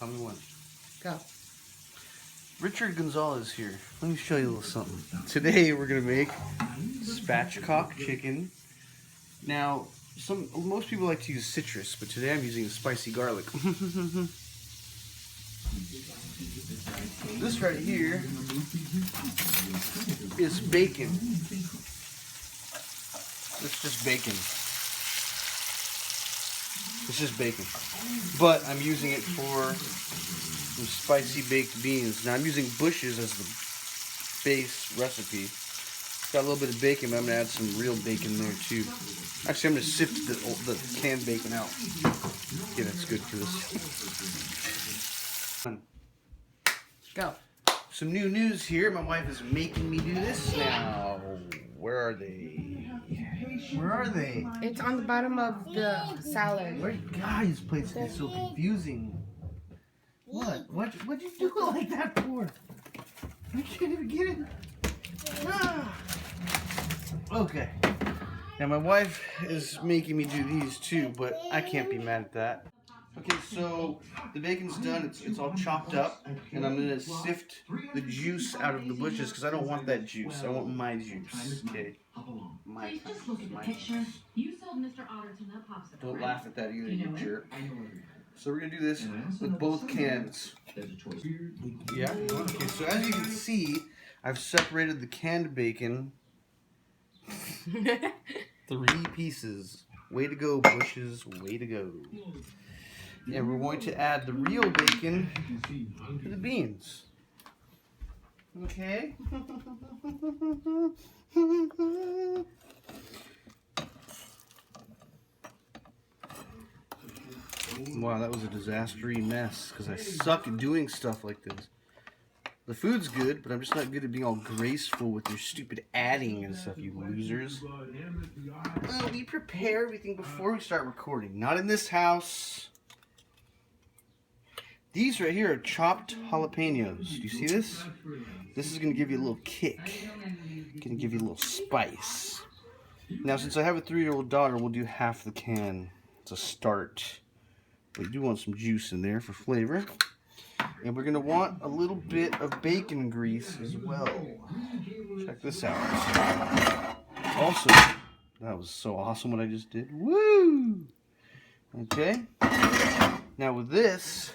Tell me when. Go. Richard Gonzalez here. Let me show you a little something. Today we're gonna make spatchcock chicken. Now, most people like to use citrus, but today I'm using spicy garlic. This right here is bacon. It's just bacon. It's just bacon. But I'm using it for some spicy baked beans. Now I'm using Bush's as the base recipe. It's got a little bit of bacon, but I'm going to add some real bacon there too. Actually, I'm going to sift the canned bacon out. Yeah, that's good for this. Go. Some new news here. My wife is making me do this now. Where are they? Where are they? It's on the bottom of the salad. Where guys, plates get so confusing. What? What'd you do it like that for? I can't even get it. Ah. Okay. Now my wife is making me do these too, but I can't be mad at that. Okay, so the bacon's done. It's all chopped up, and I'm gonna sift the juice out of the bushes because I don't want that juice. I want my juice. Okay. My juice. Don't laugh at that either, you jerk. So we're gonna do this with both cans. Yeah. Okay. So as you can see, I've separated the canned bacon. 3 pieces. Way to go, Bushes. Way to go. And we're going to add the real bacon to the beans. Okay? Wow, that was a disastrous mess because I suck at doing stuff like this. The food's good, but I'm just not good at being all graceful with your stupid adding and stuff, you losers. We prepare everything before we start recording. Not in this house. These right here are chopped jalapenos. Do you see this? This is going to give you a little kick. Going to give you a little spice. Now, since I have a 3-year-old daughter, we'll do half the can. It's a start. We do want some juice in there for flavor. And we're going to want a little bit of bacon grease as well. Check this out. Also, that was so awesome what I just did. Woo! Okay. Now with this,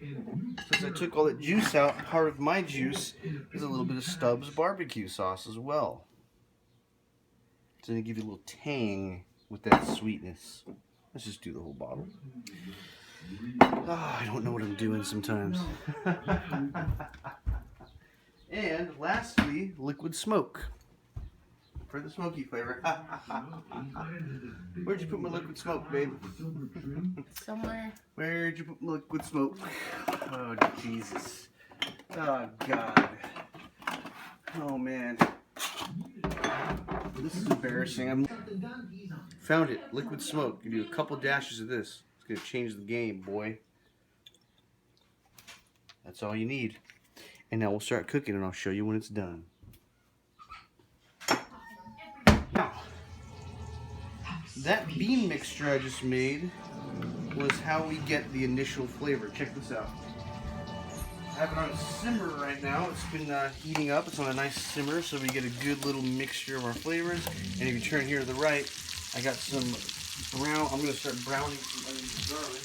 since I took all that juice out, part of my juice is a little bit of Stubbs barbecue sauce as well. It's going to give you a little tang with that sweetness. Let's just do the whole bottle. I don't know what I'm doing sometimes. And lastly, liquid smoke for the smoky flavor. Where'd you put my liquid smoke, babe? Somewhere. Where'd you put my liquid smoke? Oh, Jesus. Oh, God. Oh, man. This is embarrassing. Found it. Liquid smoke. You do a couple dashes of this. It's going to change the game, boy. That's all you need. And now we'll start cooking, and I'll show you when it's done. Now, that bean mixture I just made was how we get the initial flavor. Check this out. I have it on a simmer right now. It's been heating up. It's on a nice simmer, so we get a good little mixture of our flavors. And if you turn here to the right, I got some brown. I'm going to start browning some onions and garlic.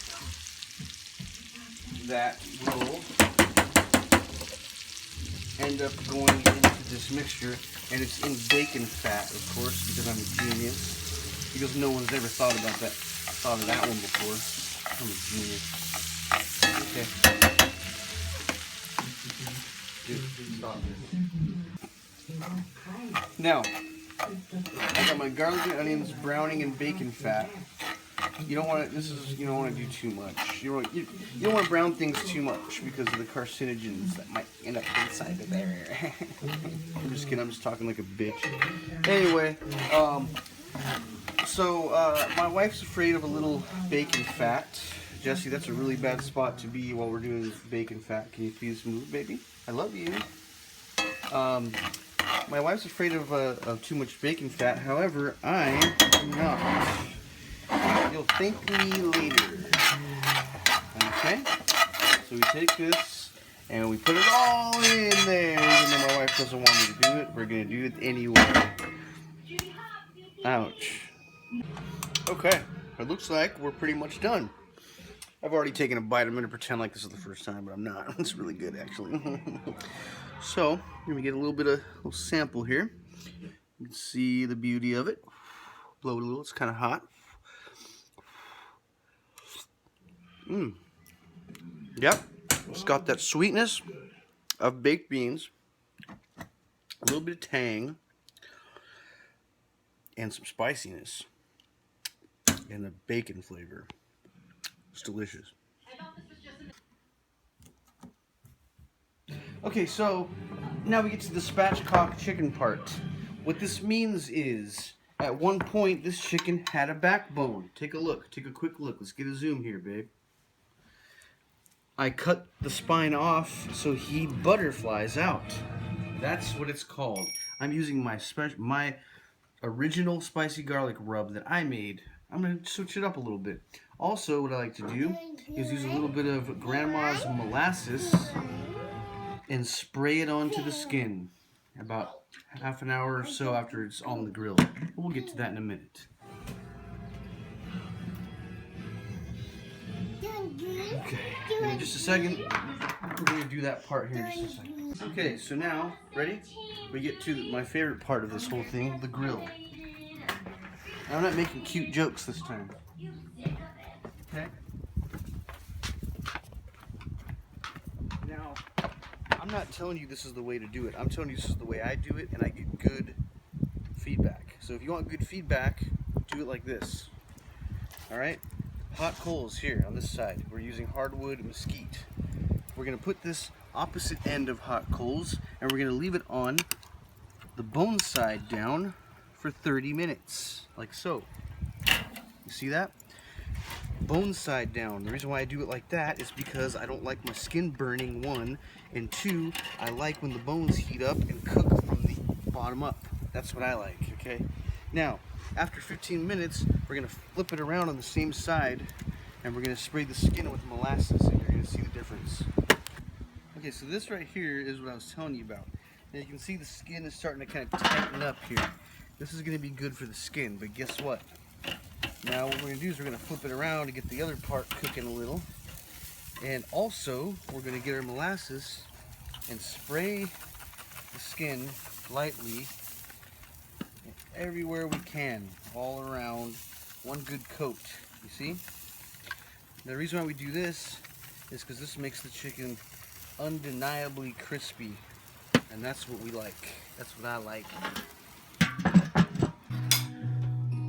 That will end up going into this mixture, and it's in bacon fat, of course, because I'm a genius. Because no one's ever thought of that one before. I'm a genius. Okay. Good. Stop this. Now, I got my garlic and onions browning in bacon fat. You don't want to. You don't want to do too much. You don't want to brown things too much because of the carcinogens that might end up inside of there. I'm just kidding. I'm just talking like a bitch. Anyway, so my wife's afraid of a little bacon fat. Jesse, that's a really bad spot to be while we're doing this bacon fat. Can you please move, baby? I love you. My wife's afraid of too much bacon fat. However, I am not. You'll thank me later. Okay? So So we take this and we put it all in there. Even though my wife doesn't want me to do it, we're going to do it anyway. Ouch. Okay, it looks like we're pretty much done. I've already taken a bite. I'm going to pretend like this is the first time, but I'm not. It's really good, actually. So, I'm going to get a little sample here. You can see the beauty of it. Blow it a little. It's kind of hot. Yep. It's got that sweetness of baked beans, a little bit of tang, and some spiciness, and the bacon flavor. It's delicious. Okay, so now we get to the spatchcock chicken part. What this means is, at one point, this chicken had a backbone. Take a look. Take a quick look. Let's get a zoom here, babe. I cut the spine off so he butterflies out. That's what it's called. I'm using my original spicy garlic rub that I made. I'm going to switch it up a little bit. Also, what I like to do is use a little bit of grandma's molasses and spray it onto the skin about half an hour or so after it's on the grill. We'll get to that in a minute. Okay, in just a second, we're going to do that part here in just a second. Okay, so now, ready? We get to my favorite part of this whole thing, the grill. I'm not making cute jokes this time. Okay? Now, I'm not telling you this is the way to do it. I'm telling you this is the way I do it, and I get good feedback. So if you want good feedback, do it like this. Alright? Hot coals here on this side. We're using hardwood mesquite. We're going to put this opposite end of hot coals, and we're going to leave it on the bone side down for 30 minutes, like so. You see that? Bone side down. The reason why I do it like that is because I don't like my skin burning, one, and two, I like when the bones heat up and cook from the bottom up. That's what I like, okay? Now, after 15 minutes, we're going to flip it around on the same side, and we're going to spray the skin with molasses, and you're going to see the difference. Okay, so this right here is what I was telling you about. Now you can see the skin is starting to kind of tighten up here. This is going to be good for the skin, but guess what? Now what we're going to do is we're going to flip it around to get the other part cooking a little. And also, we're going to get our molasses and spray the skin lightly everywhere we can, all around, one good coat, you see? Now, the reason why we do this is because this makes the chicken undeniably crispy, and that's what we like. That's what I like.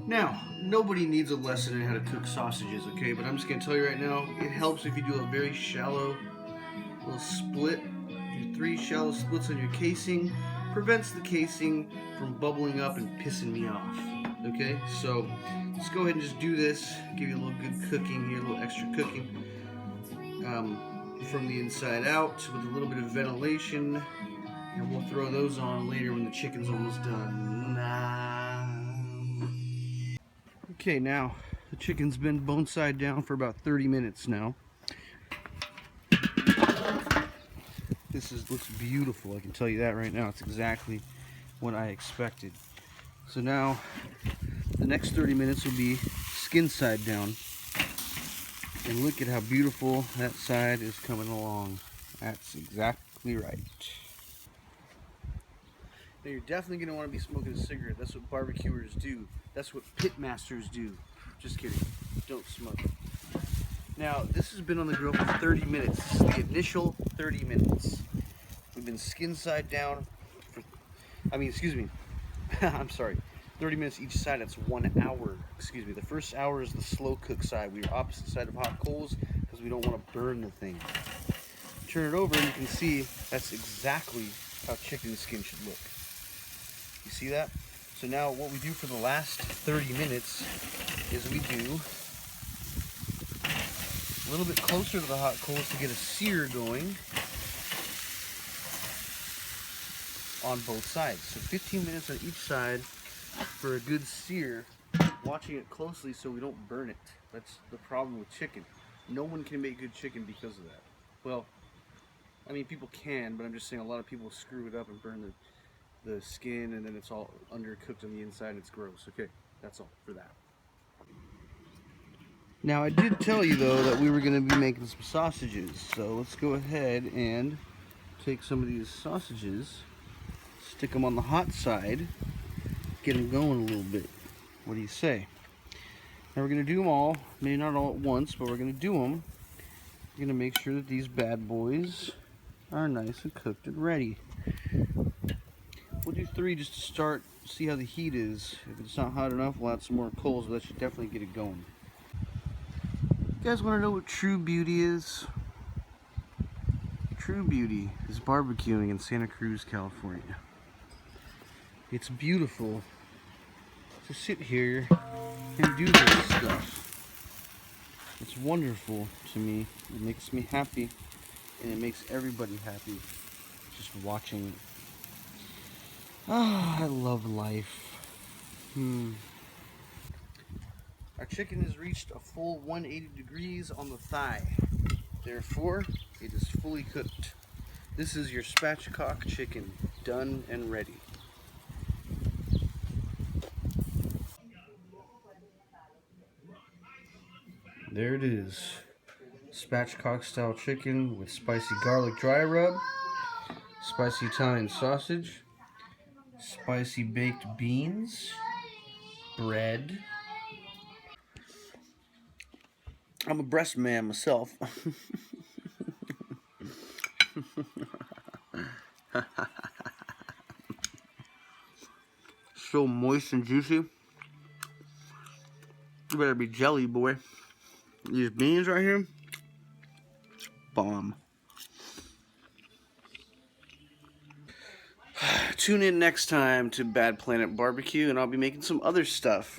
Now, nobody needs a lesson in how to cook sausages, okay? But I'm just going to tell you right now, it helps if you do a very shallow little split. Do 3 shallow splits on your casing. Prevents the casing from bubbling up and pissing me off, okay? So, let's go ahead and just do this. Give you a little good cooking here, a little extra cooking. From the inside out with a little bit of ventilation, and we'll throw those on later when the chicken's almost done. Okay, now the chicken's been bone side down for about 30 minutes now. This looks beautiful, I can tell you that right now. It's exactly what I expected. So now the next 30 minutes will be skin side down. And look at how beautiful that side is coming along. That's exactly right. Now you're definitely going to want to be smoking a cigarette. That's what barbecuers do. That's what pit masters do. Just kidding. Don't smoke. Now, this has been on the grill for 30 minutes. This is the initial 30 minutes. We've been skin side down for, I'm sorry. 30 minutes each side, that's 1 hour. Excuse me, the first hour is the slow cook side. We are opposite side of hot coals because we don't want to burn the thing. Turn it over and you can see that's exactly how chicken skin should look. You see that? So now what we do for the last 30 minutes is we do a little bit closer to the hot coals to get a sear going on both sides. So 15 minutes on each side for a good sear, watching it closely so we don't burn it. That's the problem with chicken. No one can make good chicken because of that. Well, I mean, people can, but I'm just saying a lot of people screw it up and burn the skin, and then it's all undercooked on the inside and it's gross. Okay, that's all for that. Now, I did tell you, though, that we were going to be making some sausages. So let's go ahead and take some of these sausages, stick them on the hot side, get them going a little bit. What do you say? Now we're going to do them all, maybe not all at once, but we're going to do them. We're going to make sure that these bad boys are nice and cooked and ready. We'll do 3 just to start, see how the heat is. If it's not hot enough, we'll add some more coals, but that should definitely get it going. You guys want to know what true beauty is? True beauty is barbecuing in Santa Cruz, California. It's beautiful to sit here and do this stuff. It's wonderful to me. It makes me happy, and it makes everybody happy just watching it. Ah, I love life. Our chicken has reached a full 180 degrees on the thigh. Therefore, it is fully cooked. This is your spatchcock chicken, done and ready. There it is. Spatchcock style chicken with spicy garlic dry rub, spicy Italian sausage, spicy baked beans, bread. I'm a breast man myself. So moist and juicy. You better be jelly, boy. These beans right here, bomb. Tune in next time to Bad Planet Barbecue, and I'll be making some other stuff.